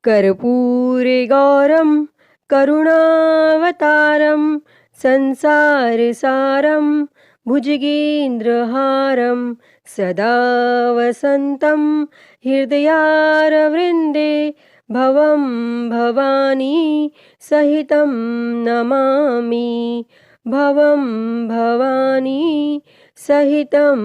कर्पूरे गौरं करुणावतारं संसारसारं भुजगेन्द्रहारं सदा वसन्तं हृदयारविन्दे भवं भवानी सहितं नमामि। भवं भवानी सहितं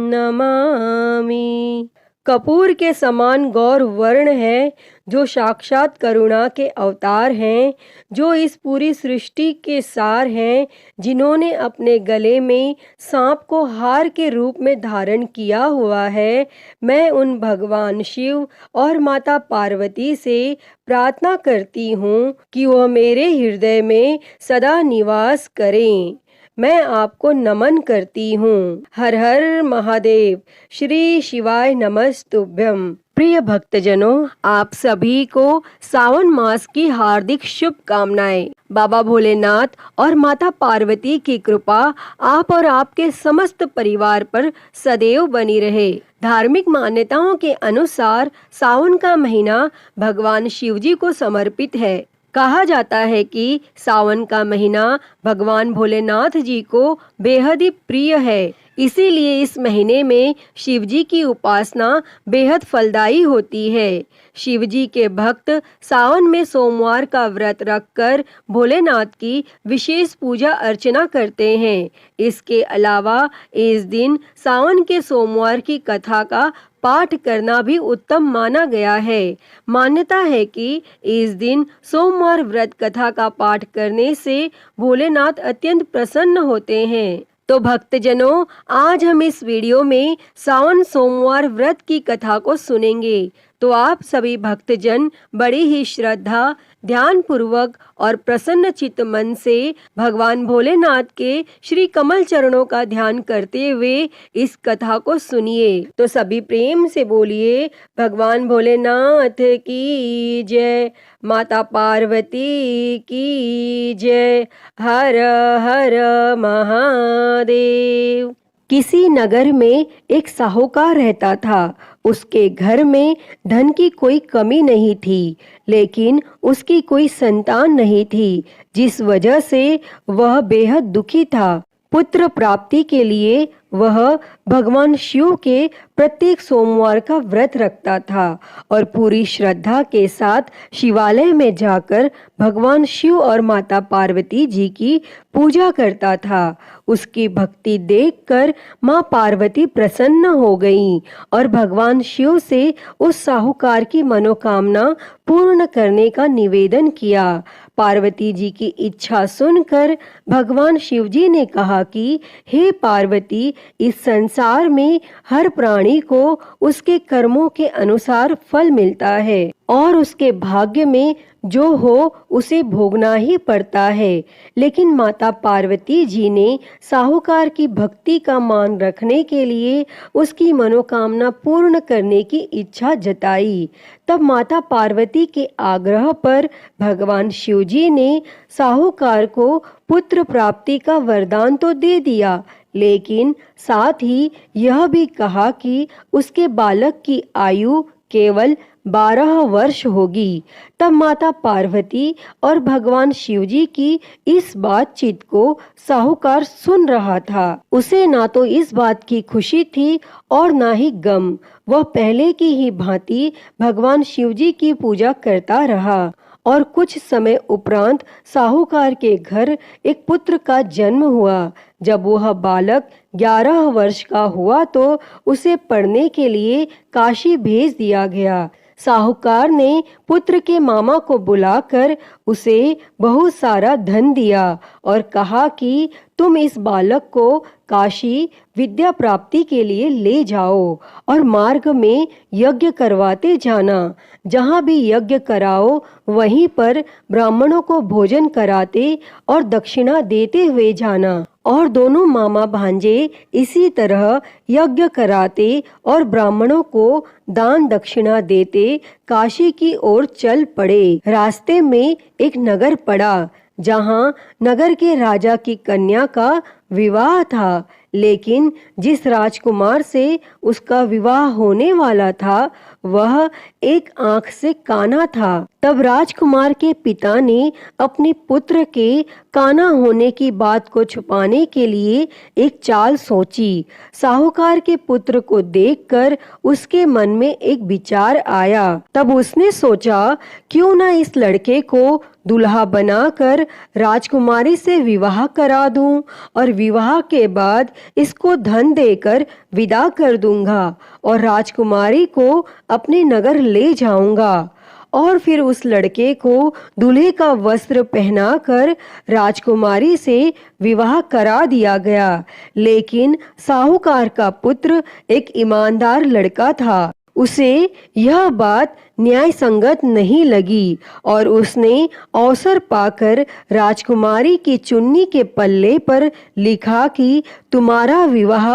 नमामि। कपूर के समान गौर वर्ण है, जो साक्षात करुणा के अवतार हैं, जो इस पूरी सृष्टि के सार हैं, जिन्होंने अपने गले में सांप को हार के रूप में धारण किया हुआ है। मैं उन भगवान शिव और माता पार्वती से प्रार्थना करती हूँ कि वह मेरे हृदय में सदा निवास करें। मैं आपको नमन करती हूँ। हर हर महादेव। श्री शिवाय नमस्तुभ्यं। प्रिय भक्तजनों, आप सभी को सावन मास की हार्दिक शुभकामनाएं। बाबा भोलेनाथ और माता पार्वती की कृपा आप और आपके समस्त परिवार पर सदैव बनी रहे। धार्मिक मान्यताओं के अनुसार सावन का महीना भगवान शिवजी को समर्पित है। कहा जाता है कि सावन का महीना भगवान भोलेनाथ जी को बेहद ही प्रिय है। इसीलिए इस महीने में शिव जी की उपासना बेहद फलदायी होती है। शिव जी के भक्त सावन में सोमवार का व्रत रखकर भोलेनाथ की विशेष पूजा अर्चना करते हैं। इसके अलावा इस दिन सावन के सोमवार की कथा का पाठ करना भी उत्तम माना गया है। मान्यता है कि इस दिन सोमवार व्रत कथा का पाठ करने से भोलेनाथ अत्यंत प्रसन्न होते हैं। तो भक्तजनों, आज हम इस वीडियो में सावन सोमवार व्रत की कथा को सुनेंगे। तो आप सभी भक्तजन बड़ी ही श्रद्धा, ध्यान पूर्वक और प्रसन्न चित्त मन से भगवान भोलेनाथ के श्री कमल चरणों का ध्यान करते हुए इस कथा को सुनिए। तो सभी प्रेम से बोलिए, भगवान भोलेनाथ की जय, माता पार्वती की जय, हर हर महादेव। किसी नगर में एक साहूकार रहता था। उसके घर में धन की कोई कमी नहीं थी, लेकिन उसकी कोई संतान नहीं थी, जिस वजह से वह बेहद दुखी था। पुत्र प्राप्ति के लिए वह भगवान शिव के प्रत्येक सोमवार का व्रत रखता था और पूरी श्रद्धा के साथ शिवालय में जाकर भगवान शिव और माता पार्वती जी की पूजा करता था। उसकी भक्ति देखकर माँ पार्वती प्रसन्न हो गईं और भगवान शिव से उस साहूकार की मनोकामना पूर्ण करने का निवेदन किया। पार्वती जी की इच्छा सुनकर भगवान शिव जी ने कहा कि हे पार्वती, इस संसार में हर प्राणी को उसके कर्मों के अनुसार फल मिलता है और उसके भाग्य में जो हो उसे भोगना ही पड़ता है। लेकिन माता पार्वती जी ने साहूकार की भक्ति का मान रखने के लिए उसकी मनोकामना पूर्ण करने की इच्छा जताई। तब माता पार्वती के आग्रह पर भगवान शिव जी ने साहूकार को पुत्र प्राप्ति का वरदान तो दे दिया, लेकिन साथ ही यह भी कहा कि उसके बालक की आयु केवल 12 वर्ष होगी। तब माता पार्वती और भगवान शिवजी की इस बातचीत को साहूकार सुन रहा था। उसे ना तो इस बात की खुशी थी और ना ही गम। वह पहले की ही भांति भगवान शिवजी की पूजा करता रहा और कुछ समय उपरांत साहूकार के घर एक पुत्र का जन्म हुआ। जब वह बालक 11 वर्ष का हुआ तो उसे पढ़ने के लिए काशी भेज दिया गया। साहूकार ने पुत्र के मामा को बुलाकर उसे बहुत सारा धन दिया और कहा कि तुम इस बालक को काशी विद्या प्राप्ति के लिए ले जाओ और मार्ग में यज्ञ करवाते जाना। जहाँ भी यज्ञ कराओ वहीं पर ब्राह्मणों को भोजन कराते और दक्षिणा देते हुए जाना। और दोनों मामा भांजे इसी तरह यज्ञ कराते और ब्राह्मणों को दान दक्षिणा देते काशी की ओर चल पड़े। रास्ते में एक नगर पड़ा, जहाँ नगर के राजा की कन्या का विवाह था। लेकिन जिस राजकुमार से उसका विवाह होने वाला था वह एक आंख से काना था। तब राजकुमार के पिता ने अपने पुत्र के काना होने की बात को छुपाने के लिए एक चाल सोची। साहूकार के पुत्र को देखकर उसके मन में एक विचार आया। तब उसने सोचा, क्यों ना इस लड़के को दूल्हा बनाकर राजकुमारी से विवाह करा दूं और विवाह के बाद इसको धन देकर विदा कर दूंगा और राजकुमारी को अपने नगर ले जाऊंगा। और फिर उस लड़के को दूल्हे का वस्त्र पहनाकर राजकुमारी से विवाह करा दिया गया। लेकिन साहूकार का पुत्र एक ईमानदार लड़का था। उसे यह बात न्याय संगत नहीं लगी और उसने अवसर पाकर राजकुमारी की चुन्नी के पल्ले पर लिखा कि तुम्हारा विवाह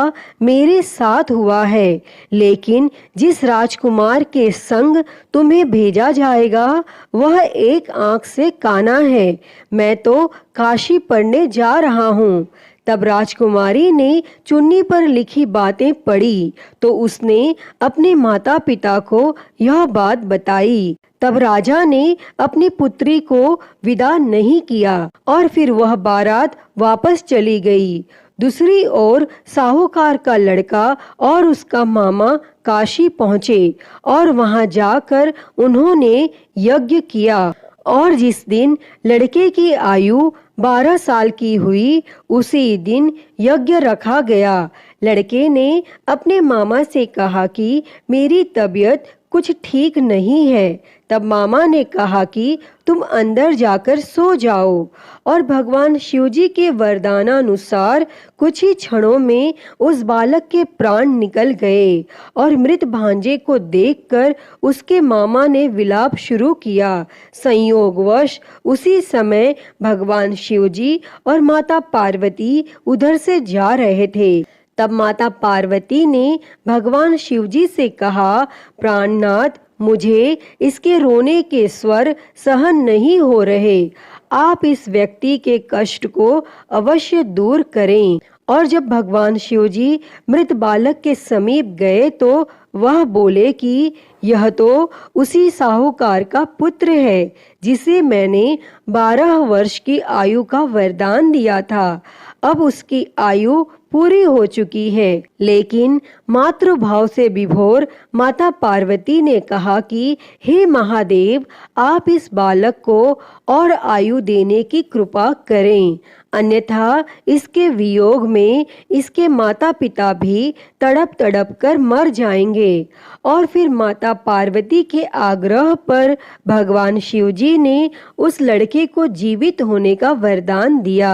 मेरे साथ हुआ है, लेकिन जिस राजकुमार के संग तुम्हें भेजा जाएगा वह एक आंख से काना है। मैं तो काशी पढ़ने जा रहा हूँ। तब राजकुमारी ने चुन्नी पर लिखी बातें पढ़ी तो उसने अपने माता पिता को यह बात बताई। तब राजा ने अपनी पुत्री को विदा नहीं किया और फिर वह बारात वापस चली गई। दूसरी ओर साहूकार का लड़का और उसका मामा काशी पहुँचे और वहां जाकर उन्होंने यज्ञ किया और जिस दिन लड़के की आयु 12 साल की हुई उसी दिन यज्ञ रखा गया। लड़के ने अपने मामा से कहा कि मेरी तबीयत कुछ ठीक नहीं है। तब मामा ने कहा कि तुम अंदर जाकर सो जाओ और भगवान शिवजी के वरदानानुसार कुछ ही क्षणों में उस बालक के प्राण निकल गए और मृत भांजे को देखकर उसके मामा ने विलाप शुरू किया। संयोगवश उसी समय भगवान शिवजी और माता पार्वती उधर से जा रहे थे। तब माता पार्वती ने भगवान शिवजी से कहा, प्राणनाथ, मुझे इसके रोने के स्वर सहन नहीं हो रहे। आप इस व्यक्ति के कष्ट को अवश्य दूर करें। और जब भगवान शिवजी मृत बालक के समीप गए तो वह बोले कि यह तो उसी साहूकार का पुत्र है जिसे मैंने 12 वर्ष की आयु का वरदान दिया था। अब उसकी आयु पूरी हो चुकी है। लेकिन मातृभाव से विभोर माता पार्वती ने कहा कि हे महादेव, आप इस बालक को और आयु देने की कृपा करें, अन्यथा इसके वियोग में इसके माता पिता भी तड़प तड़प कर मर जाएंगे। और फिर माता पार्वती के आग्रह पर भगवान शिवजी ने उस लड़के को जीवित होने का वरदान दिया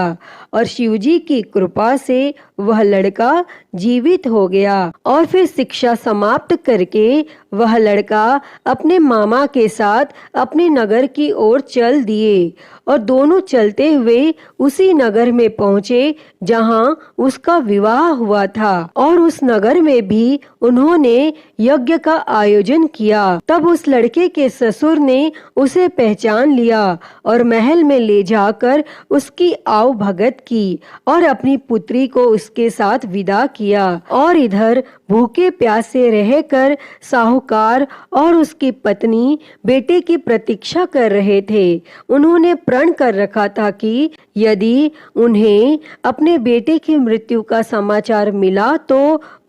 और शिवजी की कृपा से वह लड़का जीवित हो गया। और फिर शिक्षा समाप्त करके वह लड़का अपने मामा के साथ अपने नगर की ओर चल दिए और दोनों चलते हुए उसी नगर में पहुंचे जहां उसका विवाह हुआ था और उस नगर में भी उन्होंने यज्ञ का आयोजन किया। तब उस लड़के के ससुर ने उसे पहचान लिया और महल में ले जाकर उसकी आव भगत की और अपनी पुत्री को उसके साथ विदा किया। और इधर भूखे प्यासे रहकर साहूकार और उसकी पत्नी बेटे की प्रतीक्षा कर रहे थे। उन्होंने प्रण कर रखा था कि यदि उन्हें अपने बेटे की मृत्यु का समाचार मिला तो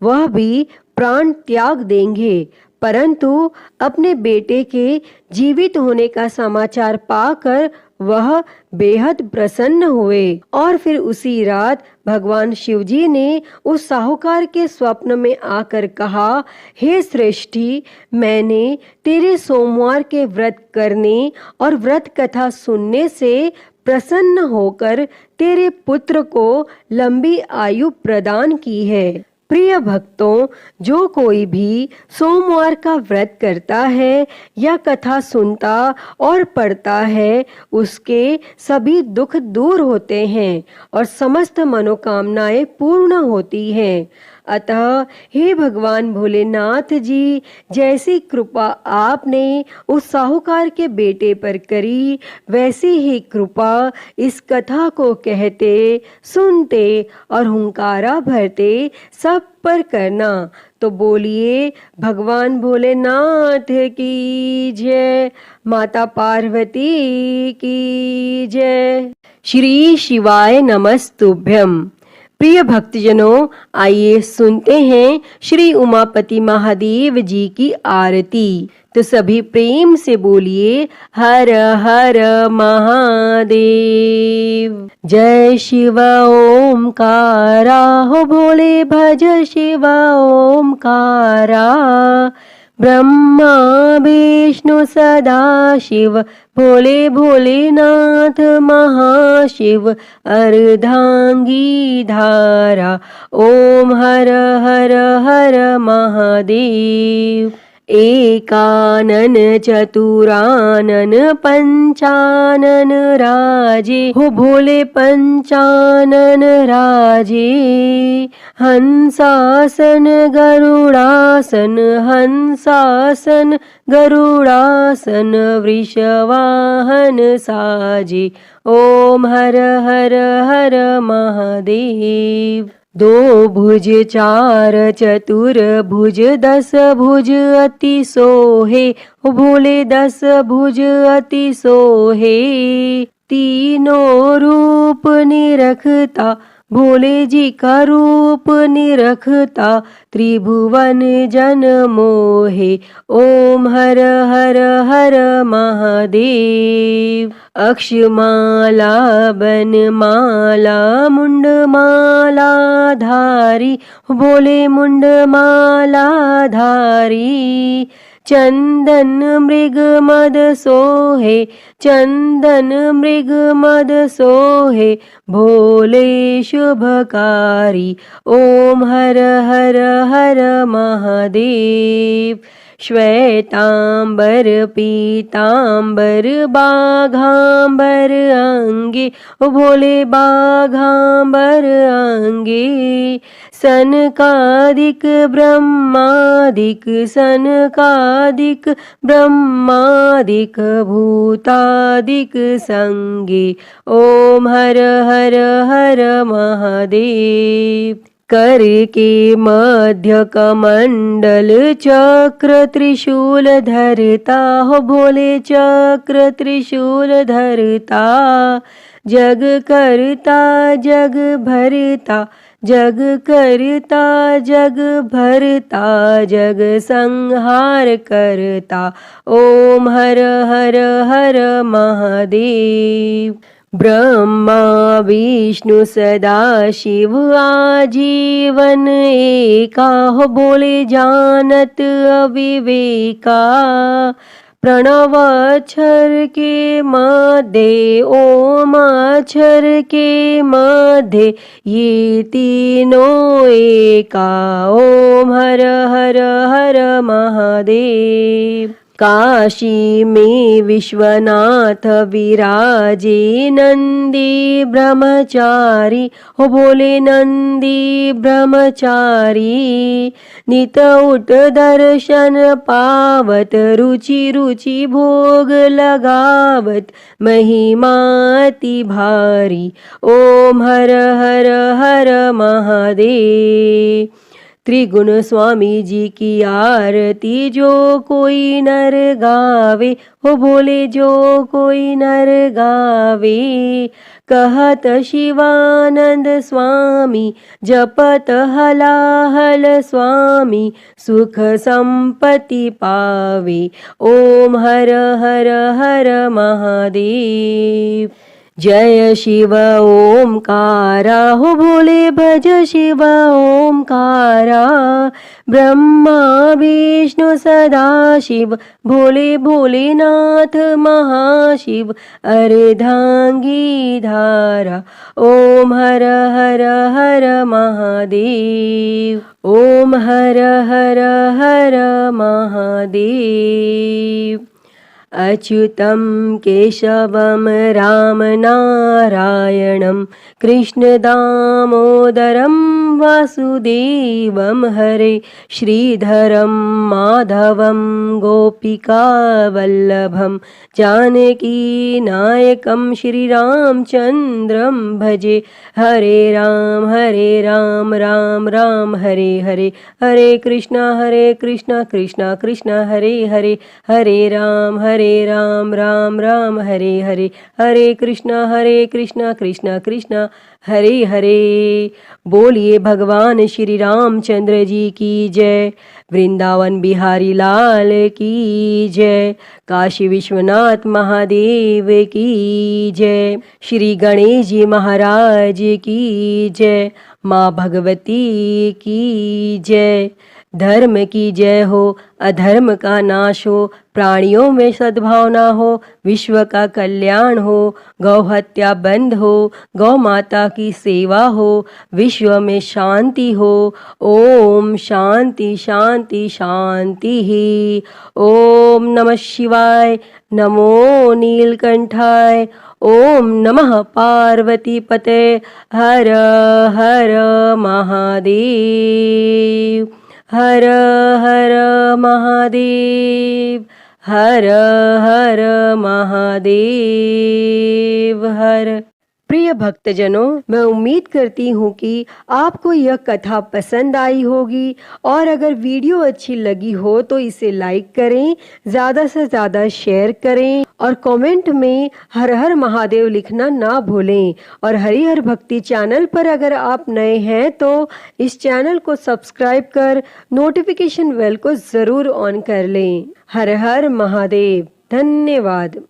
वह भी प्राण त्याग देंगे। परंतु अपने बेटे के जीवित होने का समाचार पाकर वह बेहद प्रसन्न हुए। और फिर उसी रात भगवान शिवजी ने उस साहूकार के स्वप्न में आकर कहा, हे श्रेष्ठी, मैंने तेरे सोमवार के व्रत करने और व्रत कथा सुनने से प्रसन्न होकर तेरे पुत्र को लंबी आयु प्रदान की है। प्रिय भक्तों, जो कोई भी सोमवार का व्रत करता है या कथा सुनता और पढ़ता है उसके सभी दुख दूर होते हैं और समस्त मनोकामनाएं पूर्ण होती हैं। अतः हे भगवान भोलेनाथ जी, जैसी कृपा आपने उस साहूकार के बेटे पर करी, वैसी ही कृपा इस कथा को कहते, सुनते और हुंकारा भरते सब पर करना। तो बोलिए भगवान भोलेनाथ की जय, माता पार्वती की जय। श्री शिवाय नमस्तुभ्यम। प्रिय भक्तजनों, आइए सुनते हैं श्री उमापति महादेव जी की आरती। तो सभी प्रेम से बोलिए हर हर महादेव। जय शिव ओमकारा, हो भोले भज शिव ओमकारा। ब्रह्मा विष्णु सदा शिव, भोले भोलेनाथ महाशिव। अर्धांगी धारा, ओम हर हर हर महादेव। एकानन चतुरानन पंचानन राजे, हो भोले पंचानन राजे। हंसासन गरुड़ासन, हंसासन गरुड़ासन। वृषवाहन साजे, ओम हर हर हर महादेव। दो भुज चार चतुर भुज, दस भुज अति सोहे, हो भोले दस भुज अति सोहे। तीनों रूप निरखता, भोले जी का रूप निरखता। त्रिभुवन जन मोहे, ओम हर हर हर महादेव। अक्षमाला बनमाला मुंडमाला धारी, भोले मुंडमाला धारी। चंदन मृग मद सोहे, चंदन मृग मद सोहे। भोले शुभकारी, ओम हर हर हर महादेव। श्वेतांबर पीतांबर बाघांबर अंगे, ओ भोले बाघांबर अंगे। सनकादिक ब्रह्मादिक, सनकादिक ब्रह्मादिक। भूतादिक संगे, ओम हर हर हर महादेव। कर के मध्य कमंडल चक्र त्रिशूल धरता, हो भोले चक्र त्रिशूल धरता। जग करता जग भरता, जग करता जग भरता। जग संहार करता, ओम हर हर हर महादेव। ब्रह्मा विष्णु सदा शिव आजीवन एका, हो बोले जानत अविवेका। प्रणव अक्षर के मध्य, ओम अक्षर के मध्य। ये तीनों एका, ओम हर हर हर महादेव। काशी में विश्वनाथ विराजे नंदी ब्रह्मचारी, हो बोले नंदी ब्रह्मचारी। नित उठ दर्शन पावत, रुचि रुचि भोग लगावत। महिमा अति भारी, ओम हर हर हर महादेव। त्रिगुण स्वामी जी की आरती जो कोई नर गावे, हो बोले जो कोई नर गावे। कहत शिवानंद स्वामी, जपत हलाहल स्वामी। सुख संपत्ति पावे, ओम हर हर हर महादेव। जय शिव ओमकारा, हो भोले भज शिव ओमकारा। ब्रह्मा विष्णु सदा शिव, भोले भोलेनाथ महाशिव। अर्धांगी धारा, ओम हर हर हर महादेव। ओम हर हर हर महादेव। अच्युतं केशवं राम नारायणं, कृष्ण दामोदरं वासुदेवं हरे श्रीधरं माधवं गोपिकावल्लभं जानकीनायकं श्रीरामचन्द्रं भजे। हरे राम राम राम हरे हरे, हरे कृष्णा कृष्णा कृष्णा हरे हरे, हरे राम राम राम हरे हरे, हरे कृष्णा कृष्णा कृष्णा हरे हरे। बोलिए भगवान श्री रामचंद्र जी की जय, वृंदावन बिहारी लाल की जय, काशी विश्वनाथ महादेव की जय, श्री गणेश जी महाराज की जय, माँ भगवती की जय। धर्म की जय हो, अधर्म का नाश हो, प्राणियों में सद्भावना हो, विश्व का कल्याण हो, गौ हत्या बंद हो, गौ माता की सेवा हो, विश्व में शांति हो। ओम शांति शांति शांति ही। ओम नमः शिवाय, नमो नीलकंठाय, ओम नमः पार्वती पते, हर हर महादेव, हर हर महादेव, हर हर महादेव हर। प्रिय भक्तजनों, मैं उम्मीद करती हूँ कि आपको यह कथा पसंद आई होगी और अगर वीडियो अच्छी लगी हो तो इसे लाइक करें, ज़्यादा से ज़्यादा शेयर करें और कमेंट में हर हर महादेव लिखना ना भूलें। और हरिहर भक्ति चैनल पर अगर आप नए हैं तो इस चैनल को सब्सक्राइब कर नोटिफिकेशन बेल को ज़रूर ऑन कर लें। हर हर महादेव। धन्यवाद।